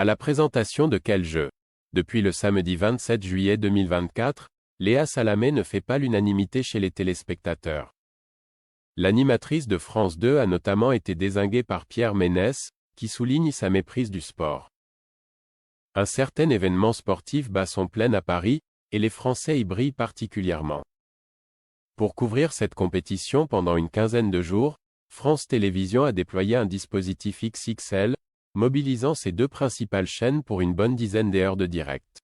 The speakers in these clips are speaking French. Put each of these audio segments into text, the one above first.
À la présentation de Quel jeu? Depuis le samedi 27 juillet 2024, Léa Salamé ne fait pas l'unanimité chez les téléspectateurs. L'animatrice de France 2 a notamment été dézinguée par Pierre Ménès, qui souligne sa méprise du sport. Un certain événement sportif bat son plein à Paris, et les Français y brillent particulièrement. Pour couvrir cette compétition pendant une quinzaine de jours, France Télévisions a déployé un dispositif XXL, mobilisant ses deux principales chaînes pour une bonne dizaine d'heures de direct.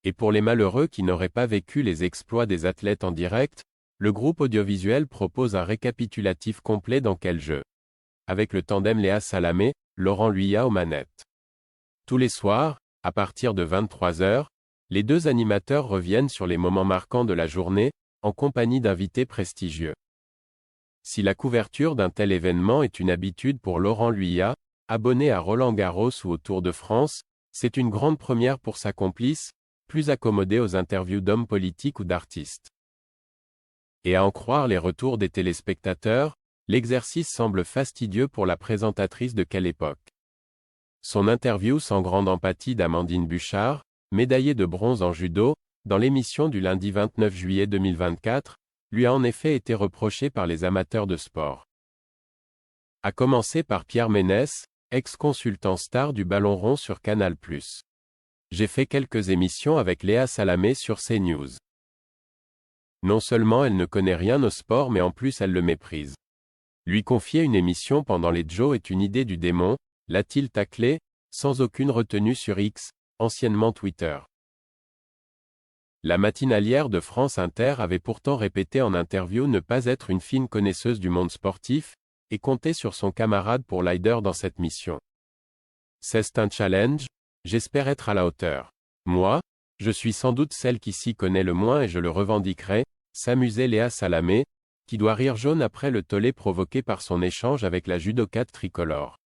Et pour les malheureux qui n'auraient pas vécu les exploits des athlètes en direct, le groupe audiovisuel propose un récapitulatif complet dans Quel jeu? Avec le tandem Léa Salamé, Laurent Luyat aux manettes. Tous les soirs, à partir de 23h, les deux animateurs reviennent sur les moments marquants de la journée, en compagnie d'invités prestigieux. Si la couverture d'un tel événement est une habitude pour Laurent Luyat, abonné à Roland-Garros ou au Tour de France, c'est une grande première pour sa complice, plus accommodée aux interviews d'hommes politiques ou d'artistes. Et à en croire les retours des téléspectateurs, l'exercice semble fastidieux pour la présentatrice de Quelle époque. Son interview sans grande empathie d'Amandine Buchard, médaillée de bronze en judo, dans l'émission du lundi 29 juillet 2024, lui a en effet été reprochée par les amateurs de sport. À commencer par Pierre Ménès, ex-consultant star du ballon rond sur Canal+. J'ai fait quelques émissions avec Léa Salamé sur CNews. Non seulement elle ne connaît rien au sport mais en plus elle le méprise. Lui confier une émission pendant les Joe est une idée du démon, l'a-t-il taclé, sans aucune retenue sur X, anciennement Twitter. La matinalière de France Inter avait pourtant répété en interview ne pas être une fine connaisseuse du monde sportif, et compter sur son camarade pour l'aider dans cette mission. C'est un challenge, j'espère être à la hauteur. Moi, je suis sans doute celle qui s'y connaît le moins et je le revendiquerai, s'amusait Léa Salamé, qui doit rire jaune après le tollé provoqué par son échange avec la judokate tricolore.